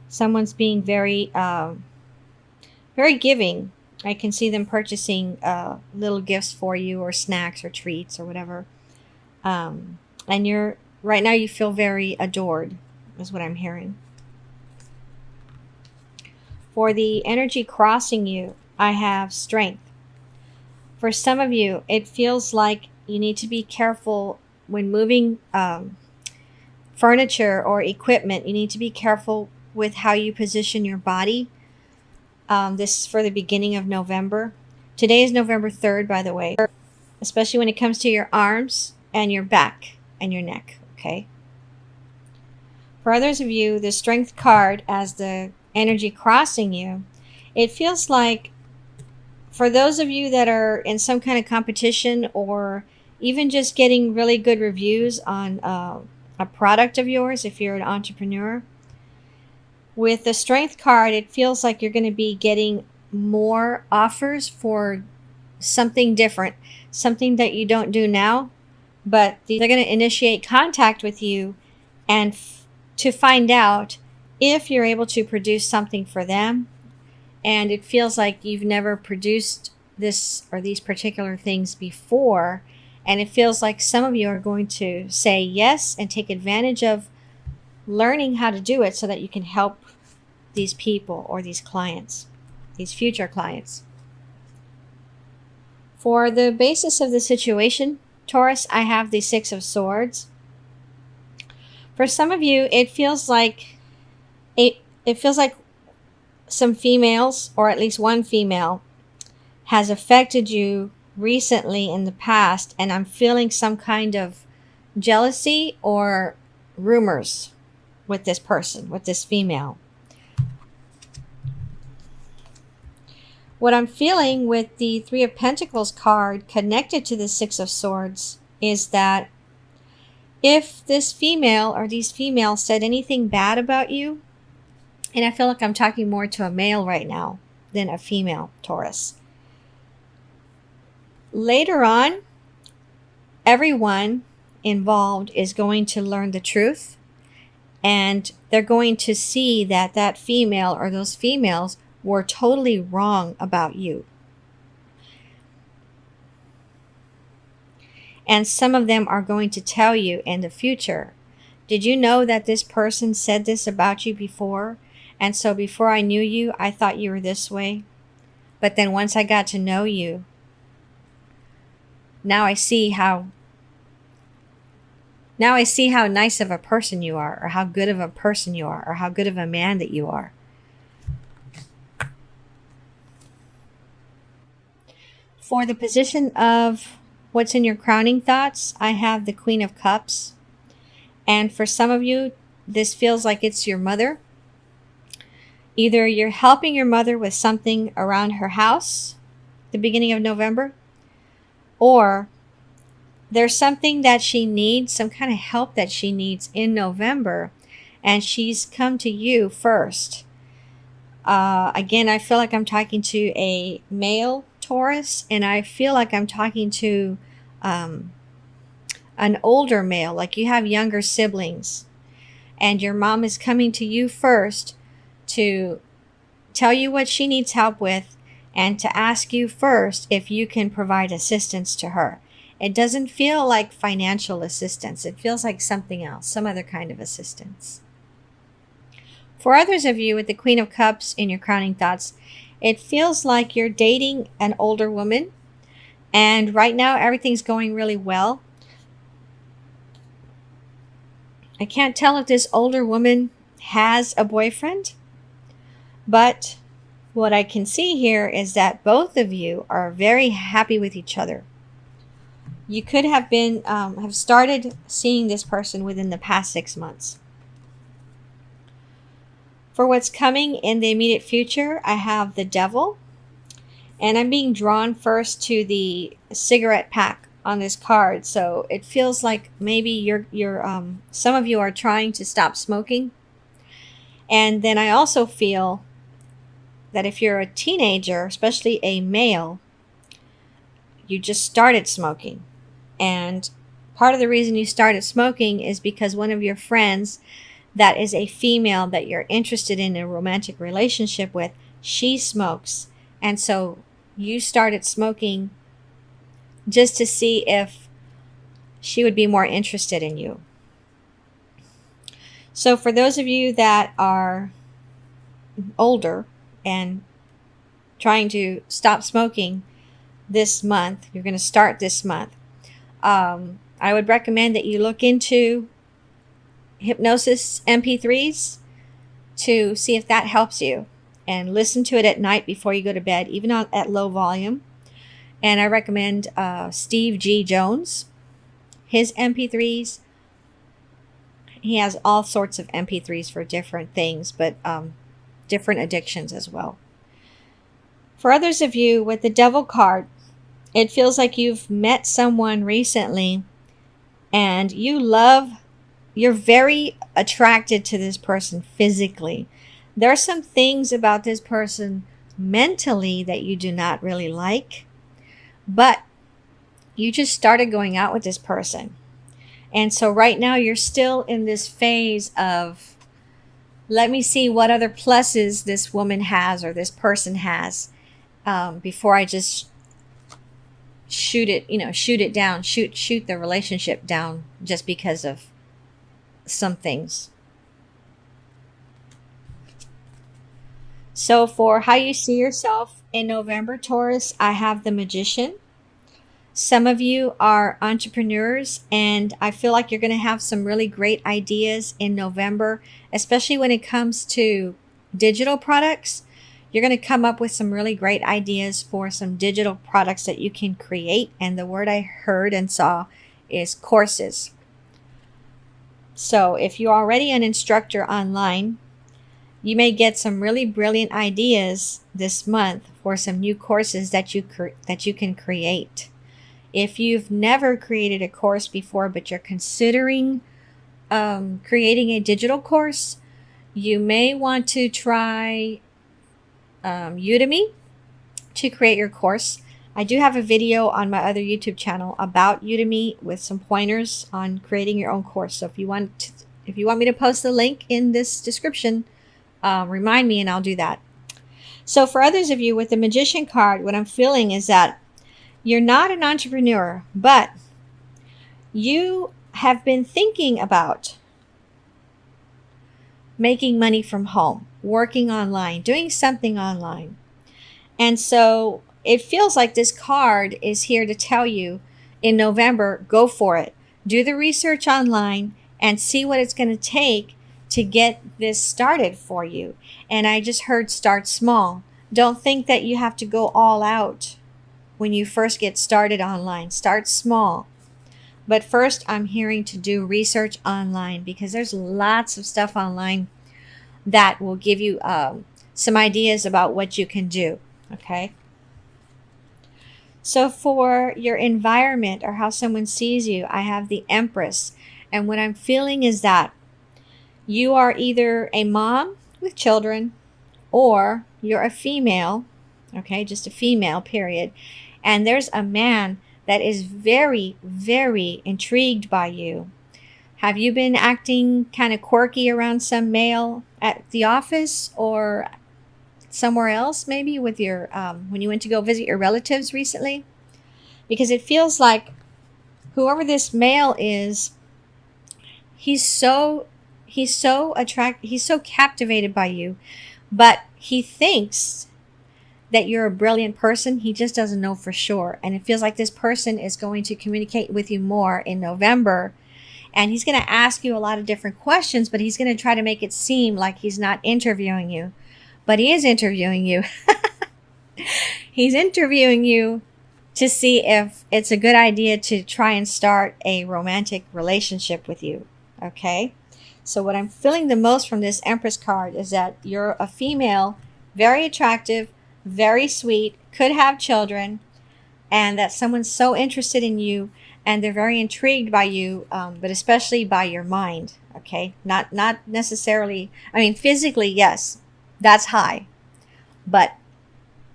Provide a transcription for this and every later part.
Someone's being very giving. I can see them purchasing little gifts for you, or snacks or treats or whatever. And you're right now, you feel very adored, is what I'm hearing. For the energy crossing you, I have strength. For some of you, it feels like you need to be careful when moving furniture or equipment. You need to be careful with how you position your body. This is for the beginning of November. Today is November 3rd, by the way, especially when it comes to your arms and your back and your neck, okay? For others of you, the strength card as the energy crossing you, it feels like for those of you that are in some kind of competition, or even just getting really good reviews on a product of yours, if you're an entrepreneur, with the strength card, it feels like you're going to be getting more offers for something different, something that you don't do now, but they're going to initiate contact with you and to find out if you're able to produce something for them. And it feels like you've never produced this or these particular things before. And it feels like some of you are going to say yes and take advantage of learning how to do it so that you can help these people or these clients, these future clients. For the basis of the situation, Taurus, I have the Six of Swords. For some of you, it feels like some females, or at least one female, has affected you recently in the past, and I'm feeling some kind of jealousy or rumors with this person, with this female. What I'm feeling with the Three of Pentacles card connected to the Six of Swords is that if this female or these females said anything bad about you, and I feel like I'm talking more to a male right now than a female, Taurus. Later on, everyone involved is going to learn the truth, and they're going to see that that female or those females were totally wrong about you. And some of them are going to tell you in the future, did you know that this person said this about you before? And so before I knew you, I thought you were this way. But then once I got to know you, now I see how nice of a person you are, or how good of a person you are, or how good of a man that you are. For the position of what's in your crowning thoughts, I have the Queen of Cups. And for some of you, this feels like it's your mother. Either you're helping your mother with something around her house, the beginning of November, or there's something that she needs, some kind of help that she needs in November, and she's come to you first. Again, I feel like I'm talking to a male Taurus, and I feel like I'm talking to an older male, like you have younger siblings, and your mom is coming to you first to tell you what she needs help with, and to ask you first if you can provide assistance to her. It doesn't feel like financial assistance. It feels like something else, some other kind of assistance. For others of you with the Queen of Cups in your crowning thoughts, it feels like you're dating an older woman, and right now everything's going really well. I can't tell if this older woman has a boyfriend, but what I can see here is that both of you are very happy with each other. You could have been have started seeing this person within the past 6 months. For what's coming in the immediate future, I have the Devil, and I'm being drawn first to the cigarette pack on this card. So it feels like maybe you're some of you are trying to stop smoking. And then I also feel that if you're a teenager, especially a male, you just started smoking. And part of the reason you started smoking is because one of your friends that is a female that you're interested in a romantic relationship with, she smokes. And so you started smoking just to see if she would be more interested in you. So for those of you that are older and trying to stop smoking this month, you're going to start this month. I would recommend that you look into hypnosis MP3s to see if that helps you, and listen to it at night before you go to bed, even at low volume. And I recommend Steve G. Jones, his MP3s. He has all sorts of MP3s for different things, but different addictions as well. For others of you with the Devil card, it feels like you've met someone recently and you're very attracted to this person physically. There are some things about this person mentally that you do not really like, but you just started going out with this person. And so right now you're still in this phase of, let me see what other pluses this woman has or this person has, before I just shoot it down, shoot the relationship down just because of some things. So for how you see yourself in November, Taurus, I have the Magician. Some of you are entrepreneurs, and I feel like you're going to have some really great ideas in November, especially when it comes to digital products. You're going to come up with some really great ideas for some digital products that you can create. And the word I heard and saw is courses. So if you're already an instructor online, you may get some really brilliant ideas this month for some new courses that you can create. If you've never created a course before, but you're considering creating a digital course, you may want to try Udemy to create your course. I do have a video on my other YouTube channel about Udemy with some pointers on creating your own course. So if you want me to post the link in this description, remind me and I'll do that. So for others of you with the Magician card, what I'm feeling is that you're not an entrepreneur, but you have been thinking about making money from home, working online, doing something online. And so it feels like this card is here to tell you in November, go for it. Do the research online and see what it's going to take to get this started for you. And I just heard start small. Don't think that you have to go all out when you first get started online. Start small. But first, I'm hearing to do research online, because there's lots of stuff online that will give you some ideas about what you can do. Okay? So for your environment or how someone sees you, I have the Empress. And what I'm feeling is that you are either a mom with children, or you're a female, okay, just a female, period. And there's a man that is very, very intrigued by you. Have you been acting kind of quirky around some male at the office or somewhere else, maybe with your when you went to go visit your relatives recently? Because it feels like whoever this male is, he's so captivated by you, but he thinks that you're a brilliant person. He just doesn't know for sure. And it feels like this person is going to communicate with you more in November. And he's going to ask you a lot of different questions, but he's going to try to make it seem like he's not interviewing you. But he is interviewing you. He's interviewing you to see if it's a good idea to try and start a romantic relationship with you. Okay? So what I'm feeling the most from this Empress card is that you're a female, very attractive, very sweet, could have children, and that someone's so interested in you and they're very intrigued by you, but especially by your mind. Okay, not necessarily, I mean, physically, yes, that's high, but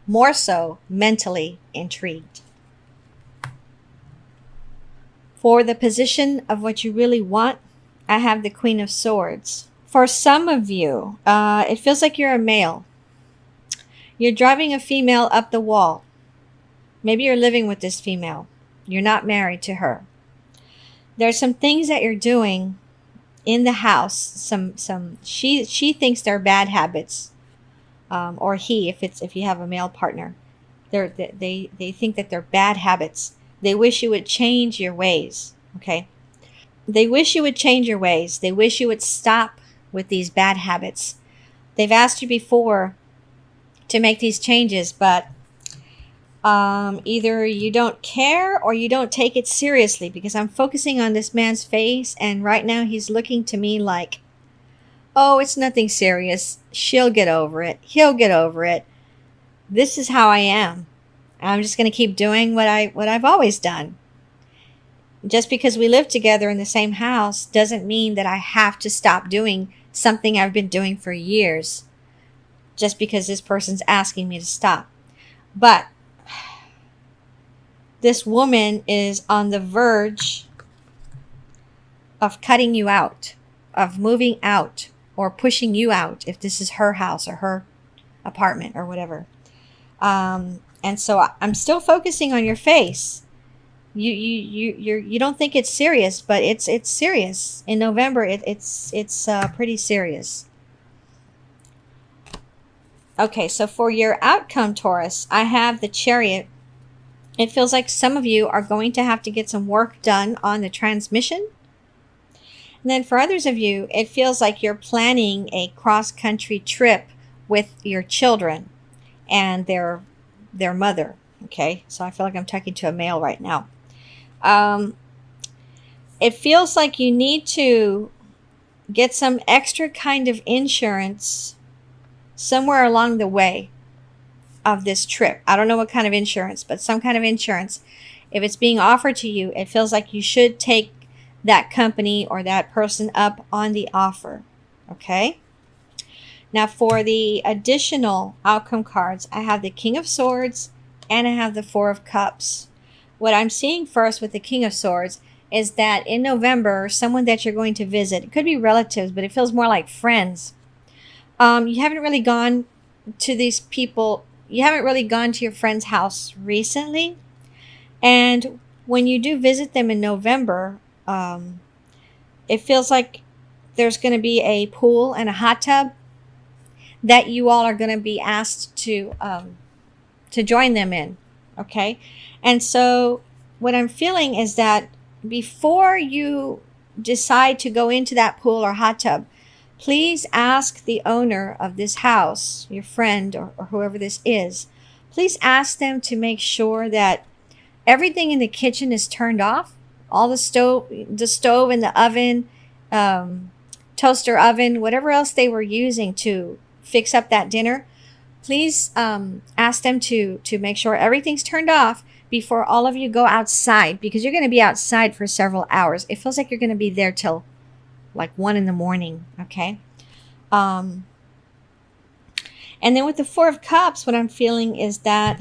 more so mentally intrigued. For the position of what you really want, I have the Queen of Swords. For some of you, it feels like you're a male. You're driving a female up the wall. Maybe you're living with this female. You're not married to her. There's some things that you're doing in the house. She thinks they're bad habits, or he, if you have a male partner, they think that they're bad habits. They wish you would change your ways. Okay, they wish you would change your ways. They wish you would stop with these bad habits. They've asked you before to make these changes, but either you don't care or you don't take it seriously, because I'm focusing on this man's face, and right now he's looking to me like, oh, it's nothing serious. She'll get over it. He'll get over it. This is how I am. I'm just going to keep doing what I've always done. Just because we live together in the same house doesn't mean that I have to stop doing something I've been doing for years just because this person's asking me to stop. But this woman is on the verge of cutting you out, of moving out, or pushing you out if this is her house or her apartment or whatever. And so I'm still focusing on your face. You don't think it's serious, but it's serious. In November, it's pretty serious. Okay, so for your outcome, Taurus, I have the Chariot. It feels like some of you are going to have to get some work done on the transmission. And then for others of you, it feels like you're planning a cross-country trip with your children and their mother. Okay, so I feel like I'm talking to a male right now. It feels like you need to get some extra kind of insurance somewhere along the way of this trip. I don't know what kind of insurance, but some kind of insurance. If it's being offered to you, it feels like you should take that company or that person up on the offer. Okay? Now for the additional outcome cards, I have the King of Swords and I have the Four of Cups. What I'm seeing first with the King of Swords is that in November, someone that you're going to visit, it could be relatives, but it feels more like friends. You haven't really gone to these people. You haven't really gone to your friend's house recently. And when you do visit them in November, it feels like there's going to be a pool and a hot tub that you all are going to be asked to join them in. Okay. And so what I'm feeling is that before you decide to go into that pool or hot tub, please ask the owner of this house, your friend or whoever this is, please ask them to make sure that everything in the kitchen is turned off. All the stove and the oven, toaster oven, whatever else they were using to fix up that dinner, please ask them to make sure everything's turned off before all of you go outside, because you're going to be outside for several hours. It feels like you're going to be there till like 1 a.m, okay? And then with the Four of Cups, what I'm feeling is that,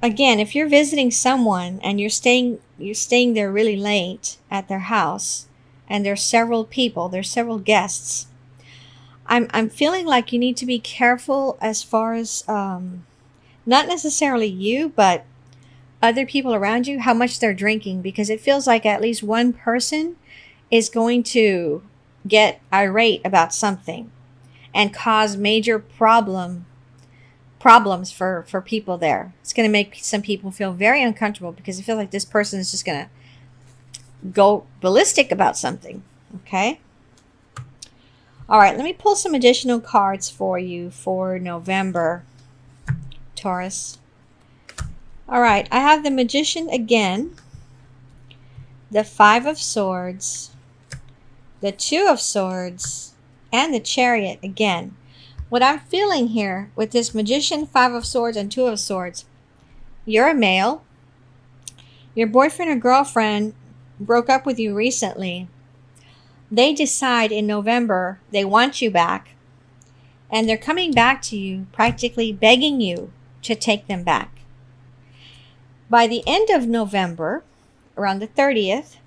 again, if you're visiting someone and you're staying there really late at their house, and there's several people, there's several guests, I'm feeling like you need to be careful as far as not necessarily you, but other people around you, how much they're drinking, because it feels like at least one person is going to get irate about something and cause major problems for people there. It's going to make some people feel very uncomfortable because it feels like this person is just going to go ballistic about something. Okay? All right, let me pull some additional cards for you for November, Taurus. All right, I have the Magician again, the Five of Swords, the Two of Swords, and the Chariot again. What I'm feeling here with this Magician, Five of Swords, and Two of Swords, you're a male. Your boyfriend or girlfriend broke up with you recently. They decide in November they want you back, and they're coming back to you, practically begging you to take them back. By the end of November, around the 30th,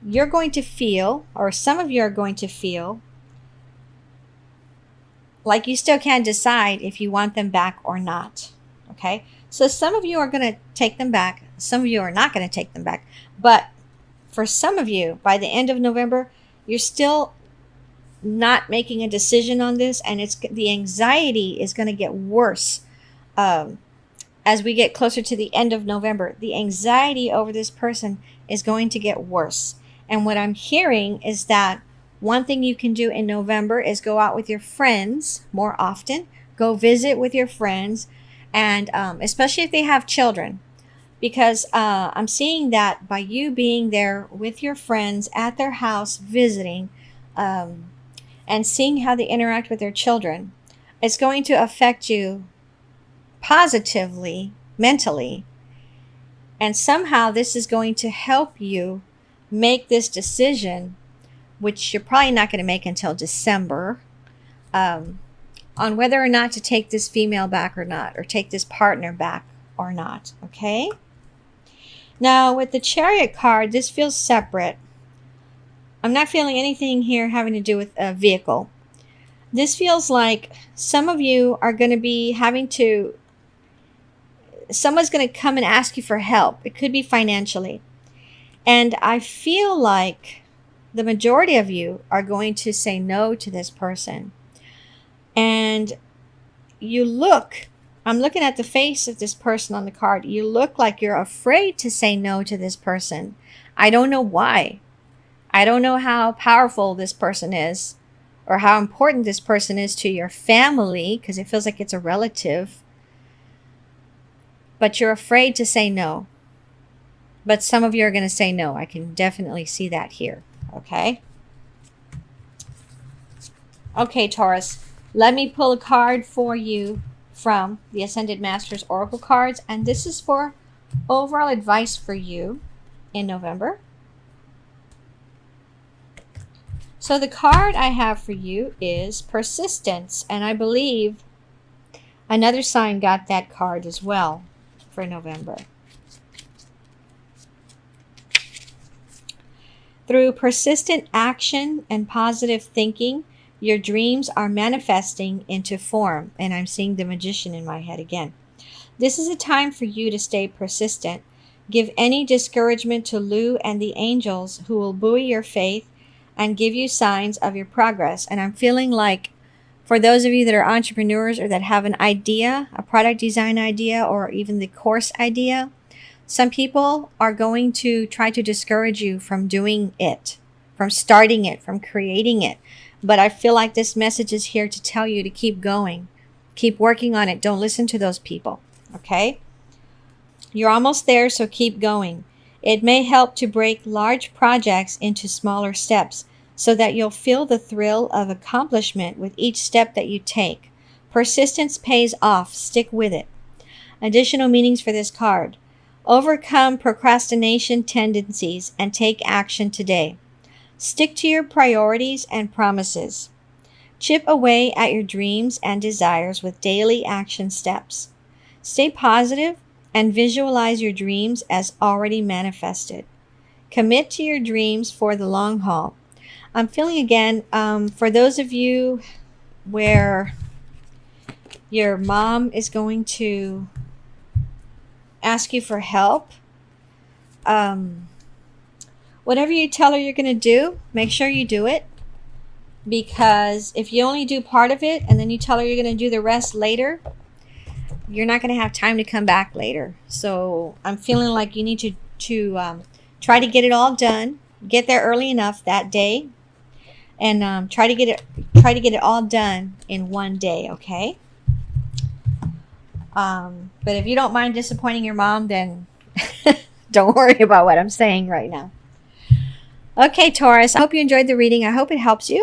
you're going to feel, or some of you are going to feel, like you still can't decide if you want them back or not. Okay? So some of you are going to take them back. Some of you are not going to take them back. But for some of you, by the end of November, you're still not making a decision on this, and the anxiety is going to get worse as we get closer to the end of November. The anxiety over this person is going to get worse. And what I'm hearing is that one thing you can do in November is go out with your friends more often. Go visit with your friends, and especially if they have children. Because I'm seeing that by you being there with your friends at their house visiting, and seeing how they interact with their children, it's going to affect you positively, mentally. And somehow this is going to help you make this decision, which you're probably not going to make until December, on whether or not to take this female back or not, or take this partner back or not. Okay? Now, with the Chariot card, this feels separate. I'm not feeling anything here having to do with a vehicle. This feels like some of you are going to be someone's going to come and ask you for help. It could be financially. And I feel like the majority of you are going to say no to this person. And I'm looking at the face of this person on the card. You look like you're afraid to say no to this person. I don't know why. I don't know how powerful this person is, or how important this person is to your family, because it feels like it's a relative. But you're afraid to say no. But some of you are going to say no. I can definitely see that here. Okay? Okay, Taurus. Let me pull a card for you from the Ascended Masters Oracle cards. And this is for overall advice for you in November. So the card I have for you is Persistence. And I believe another sign got that card as well for November. Through persistent action and positive thinking, your dreams are manifesting into form. And I'm seeing the Magician in my head again. This is a time for you to stay persistent. Give any discouragement to Lou and the angels, who will buoy your faith and give you signs of your progress. And I'm feeling like for those of you that are entrepreneurs, or that have an idea, a product design idea, or even the course idea, some people are going to try to discourage you from doing it, from starting it, from creating it. But I feel like this message is here to tell you to keep going. Keep working on it. Don't listen to those people. Okay? You're almost there, so keep going. It may help to break large projects into smaller steps, so that you'll feel the thrill of accomplishment with each step that you take. Persistence pays off. Stick with it. Additional meanings for this card. Overcome procrastination tendencies and take action today. Stick to your priorities and promises. Chip away at your dreams and desires with daily action steps. Stay positive and visualize your dreams as already manifested. Commit to your dreams for the long haul. I'm feeling again, for those of you where your mom is going to ask you for help, whatever you tell her you're going to do, make sure you do it. Because if you only do part of it and then you tell her you're going to do the rest later, you're not going to have time to come back later. So I'm feeling like you need to try to get it all done. Get there early enough that day, and try to get it all done in one day. Okay. But if you don't mind disappointing your mom, then don't worry about what I'm saying right now. Okay, Taurus, I hope you enjoyed the reading. I hope it helps you.